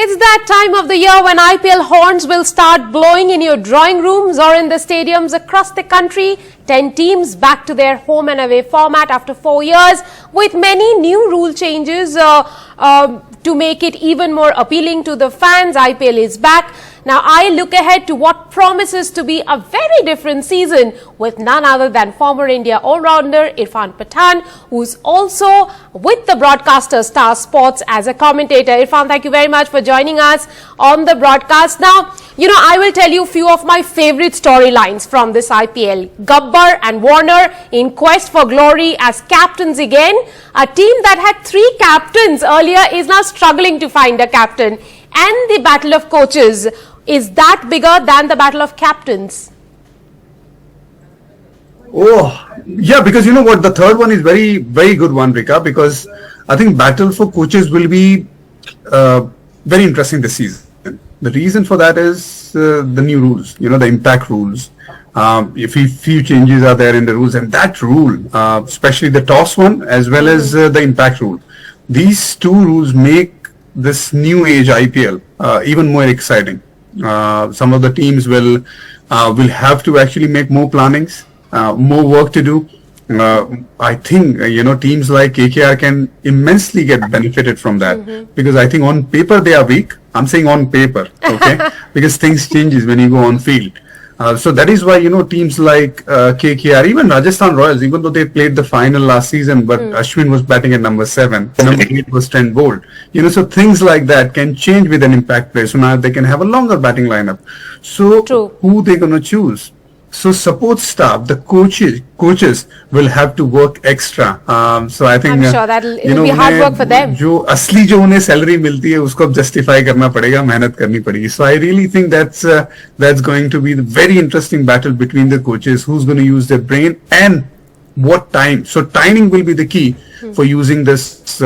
It's that time of the year when IPL horns will start blowing in your drawing rooms or in the stadiums across the country. 10 teams back to their home and away format after 4 years with many new rule changes to make it even more appealing to the fans. IPL is back. Now, I look ahead to what promises to be a very different season with none other than former India all-rounder Irfan Pathan, who's also with the broadcaster Star Sports as a commentator. Irfan, thank you very much for joining us on the broadcast. Now, I will tell you a few of my favorite storylines from this IPL. Gabbar and Warner in quest for glory as captains again. A team that had 3 captains earlier is now struggling to find a captain. And the battle of coaches, is that bigger than the battle of captains? Oh, yeah, because you know what, the third one is very, very good one, Rika, because I think battle for coaches will be very interesting this season. The reason for that is the new rules, the impact rules. A few changes are there in the rules, and that rule, especially the toss one as well as the impact rule. These 2 rules make this new age IPL even more exciting. Some of the teams will have to actually make more plannings, more work to do. I think teams like KKR can immensely get benefited from that, because I think on paper they are weak. I'm saying on paper, okay, because things changes when you go on field. So that is why teams like KKR, even Rajasthan Royals, even though they played the final last season, but Ashwin was batting at number 7, number 8 was Trent Bolt. So things like that can change with an impact player. So now they can have a longer batting lineup. So who they gonna choose? So support staff, the coaches will have to work extra. So I think I'm sure it'll be hard work for them. जो असली जो उन्हें salary मिलती है उसको अब justify करना पड़ेगा, मेहनत करनी पड़ेगी. So I really think that's going to be the very interesting battle between the coaches. Who's going to use their brain and what time? So timing will be the key for using this,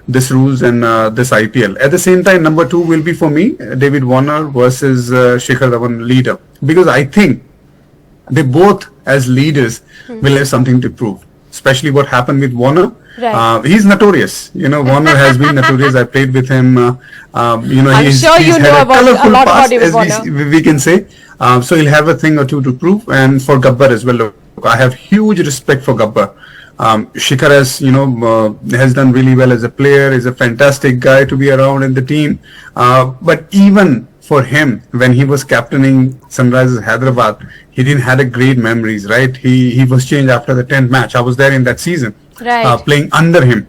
this rules and this IPL. At the same time, number 2 will be for me, David Warner versus Shikhar Dhawan leader. Because I think they both as leaders will have something to prove. Especially what happened with Warner. Right. He's notorious. Warner has been notorious. I played with him. I'm sure you know about a lot about him, Warner. We can say. So he'll have a thing or two to prove. And for Gabbar as well. Look, I have huge respect for Gabbar. Shikhar has done really well as a player. Is a fantastic guy to be around in the team. But even for him, when he was captaining Sunrisers Hyderabad, he didn't had a great memories, right? He was changed after the 10th match. I was there in that season, right. Playing under him.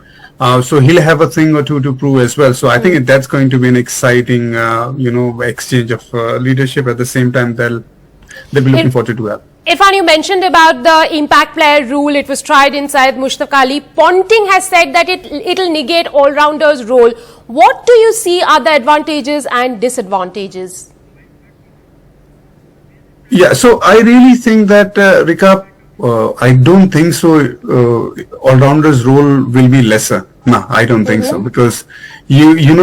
So he'll have a thing or two to prove as well. So I think that's going to be an exciting, exchange of leadership. At the same time, they'll be looking forward to do that. Irfan, you mentioned about the impact player rule. It was tried inside Mushtaq Ali. Ponting has said that it'll negate all-rounders' role. What do you see are the advantages and disadvantages? Yeah, so I really think that, Rika, I don't think so. All-rounders' role will be lesser. No, I don't think so, because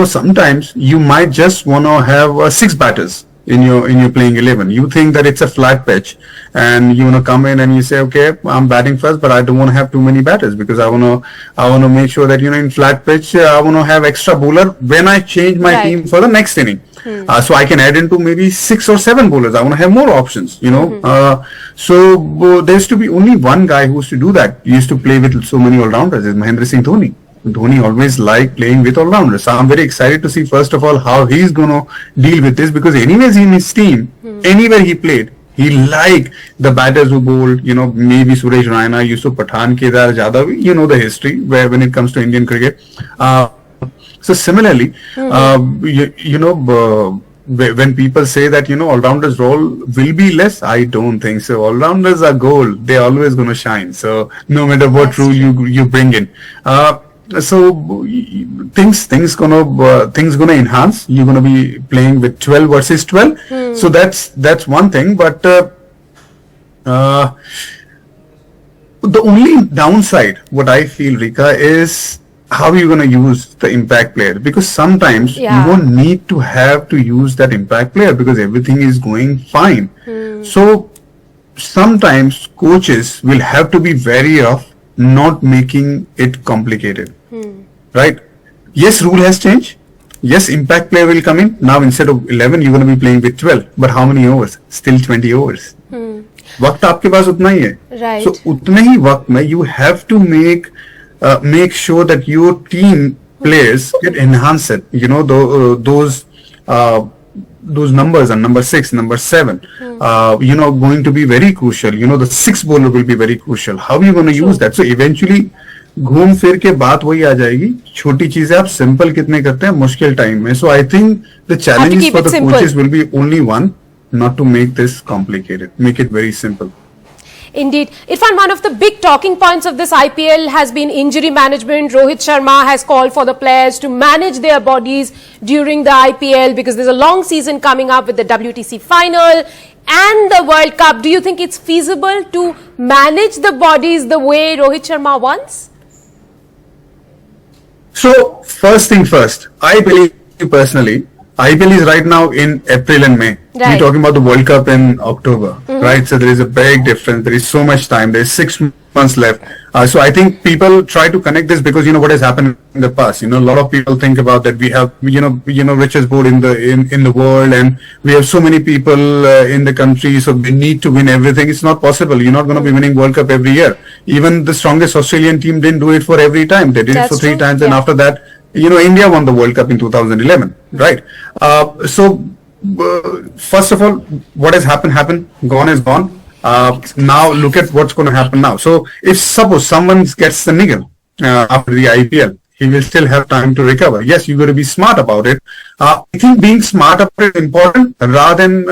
sometimes you might just want to have 6 batters in your playing 11. You think that it's a flat pitch, and you want to come in and you say, okay, I'm batting first, but I don't want to have too many batters, because I want to make sure that in flat pitch I want to have extra bowler when I change my team for the next inning. So I can add into maybe 6 or 7 bowlers. I want to have more options. So there used to be only one guy who used to do that. He used to play with so many all-rounders. Is Mahendra Singh Dhoni. Dhoni always liked playing with all-rounders. So I'm very excited to see, first of all, how he's going to deal with this, because anyways in his team, anywhere he played, he liked the batters who bowled, maybe Suresh Raina, Yusuf Pathan, Kedar Jadhav, the history when it comes to Indian cricket. So similarly, when people say that, all-rounders role will be less, I don't think so. All-rounders are gold. They're always going to shine. So no matter what rule you bring in. So things gonna enhance. You're gonna be playing with 12 versus 12. So that's one thing. But the only downside, what I feel, Rika, is how you're gonna use the impact player. Because sometimes you won't need to have to use that impact player, because everything is going fine. So sometimes coaches will have to be wary of not making it complicated. Right? Yes, rule has changed. Yes, impact player will come in. Now instead of 11, you're going to be playing with 12. But how many overs? Still 20 overs. वक्त आपके पास उतना ही है. Right. So उतने ही वक्त में you have to make sure that your team players get enhanced. You know, those numbers and number 6, number 7, going to be very crucial. You know, the 6 bowler will be very crucial. How are you going to use that? So eventually, घूम फिर के बात वही आ जाएगी. छोटी चीजें आप simple कितने करते हैं मुश्किल टाइम में. So I think the challenge for the coaches will be only one, not to make this complicated. Make it very simple. Indeed. Irfan, one of the big talking points of this IPL has been injury management. Rohit Sharma has called for the players to manage their bodies during the IPL because there's a long season coming up with the WTC final and the World Cup. Do you think it's feasible to manage the bodies the way Rohit Sharma wants? So, first thing first, I believe personally, IPL is right now in April and May. Right. We're talking about the World Cup in October, right? So there is a big difference. There is so much time. There is 6 months left. So I think people try to connect this because you know what has happened in the past. You know, a lot of people think about that we have richest board in the world, and we have so many people in the country, so we need to win everything. It's not possible. You're not going to be winning World Cup every year. Even the strongest Australian team didn't do it for every time. They did it for 3 times, and after that, India won the World Cup in 2011, right? First of all, what has happened, gone is gone. Now look at what's going to happen now. So if suppose someone gets the niggle after the IPL, he will still have time to recover. Yes, you got to be smart about it. I think being smart about it is important rather than,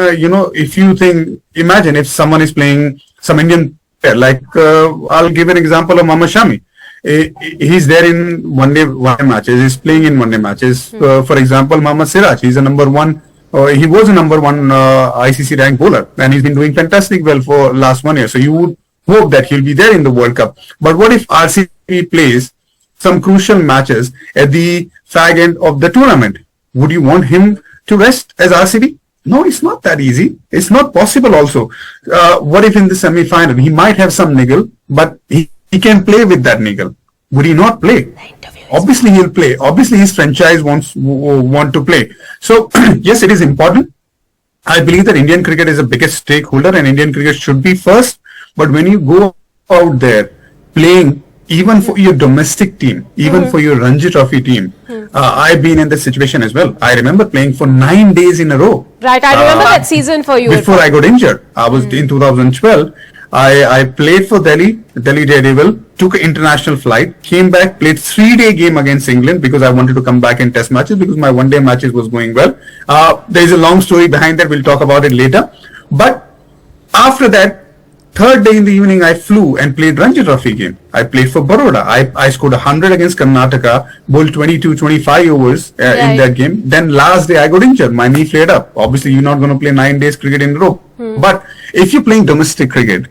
if you think, imagine if someone is playing some Indian player, like I'll give an example of Mohammad Shami. He's there in one-day matches. He's playing in one-day matches. For example, Mohammad Siraj. He's a number one. He was a number one ICC ranked bowler, and he's been doing fantastic well for last 1 year. So you would hope that he'll be there in the World Cup. But what if RCB plays some crucial matches at the fag end of the tournament? Would you want him to rest as RCB? No, it's not that easy. It's not possible also. What if in the semi-final he might have some niggle, but he can play with that niggle? Would he not play? Obviously he'll play. Obviously his franchise want to play. So yes, it is important. I believe that Indian cricket is the biggest stakeholder and Indian cricket should be first. But when you go out there playing, even for your domestic team, even for your Ranji Trophy team, I've been in this situation as well. I remember playing for 9 days in a row. Right, I remember that season for you. Before I got injured. I was in 2012. I played for Delhi Daredevil, took an international flight, came back, played 3-day game against England because I wanted to come back in test matches because my one-day matches was going well. There is a long story behind that. We'll talk about it later. But after that, 3rd day in the evening, I flew and played Ranji Trophy game. I played for Baroda. I scored 100 against Karnataka, bowled 22-25 overs in that game. Then last day, I got injured. My knee flared up. Obviously, you're not going to play 9 days cricket in a row. But if you're playing domestic cricket,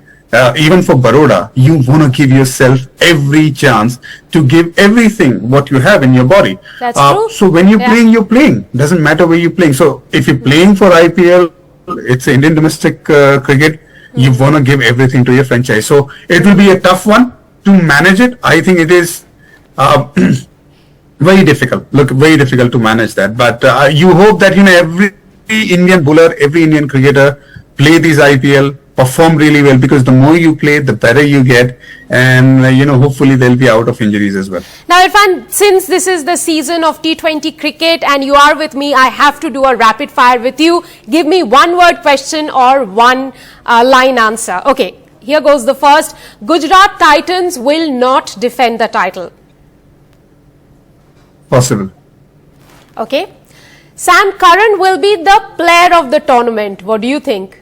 even for Baroda, you want to give yourself every chance to give everything what you have in your body. That's true. So when you're playing. Doesn't matter where you're playing. So if you're playing for IPL, it's Indian domestic cricket, you want to give everything to your franchise. So it will be a tough one to manage it. I think it is very difficult. Very difficult to manage that. But you hope that every Indian bowler, every Indian cricketer play these IPL, perform really well, because the more you play, the better you get, and hopefully they'll be out of injuries as well. Now Irfan, since this is the season of T20 cricket and you are with me, I have to do a rapid fire with you. Give me one word question or one line answer. Okay, here goes the first. Gujarat Titans will not defend the title. Possible. Okay. Sam Curran will be the player of the tournament. What do you think?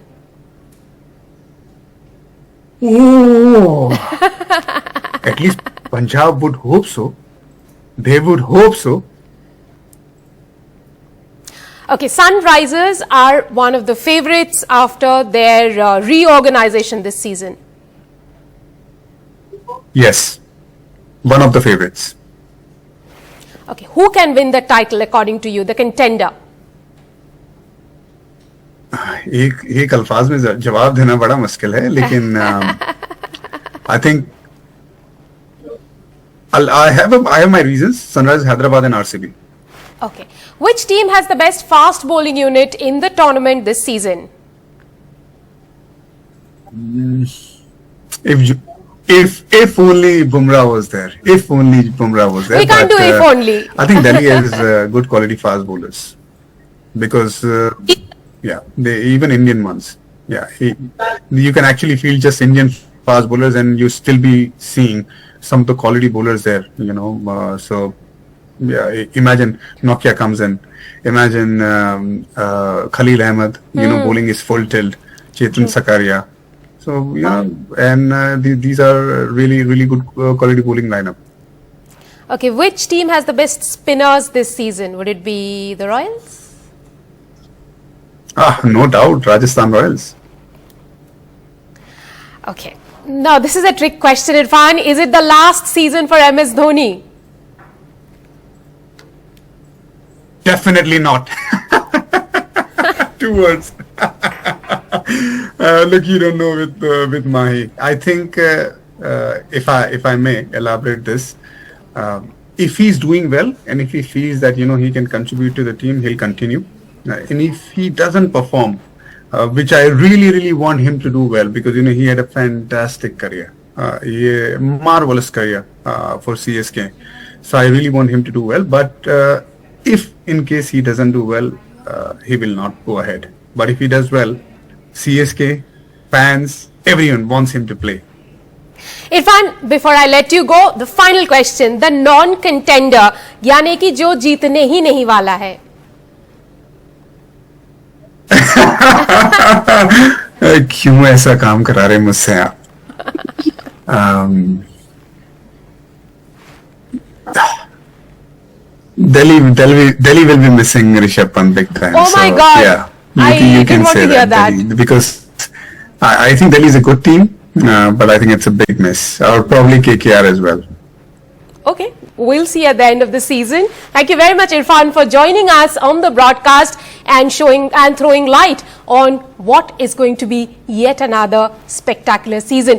Oh, at least Punjab would hope so. They would hope so. Okay, Sunrisers are one of the favourites after their reorganization this season. Yes, one of the favourites. Okay, who can win the title according to you, the contender? एक अल्फाज में जवाब देना बड़ा मुश्किल है, लेकिन I think I have my reasons. Sunrise Hyderabad and RCB. Okay. Which team has the best fast bowling unit in the tournament this season? If only Bumrah was there. If only Bumrah was there. We can't do if only. I think Delhi has good quality fast bowlers because they even Indian ones. Yeah, you can actually feel just Indian fast bowlers, and you still be seeing some of the quality bowlers there. So yeah, imagine Nokia comes in. Imagine Khalil Ahmed. Bowling is full tilt. Chetan Sakaria. So and these are really good quality bowling lineup. Okay, which team has the best spinners this season? Would it be the Royals? No doubt, Rajasthan Royals. Okay. Now, this is a trick question, Irfan. Is it the last season for MS Dhoni? Definitely not. 2 words. Look, you don't know with Mahi. I think if I may elaborate this, if he's doing well and if he feels that he can contribute to the team, he'll continue. And if he doesn't perform, which I really want him to do well, because he had a fantastic career, marvelous career for CSK. So I really want him to do well. But if in case he doesn't do well, he will not go ahead. But if he does well, CSK, fans, everyone wants him to play. Irfan, before I let you go, the final question, the non-contender, यानी कि जो जीतने ही नहीं वाला है. क्यों ऐसा काम करा रहे मुझसे आप? Delhi will be missing Rishabh Pant big time. Oh my God! Yeah, I didn't want to hear that. Delhi, because I think Delhi is a good team, but I think it's a big miss. Or probably KKR as well. Okay, we'll see at the end of the season. Thank you very much, Irfan, for joining us on the broadcast and showing and throwing light on what is going to be yet another spectacular season.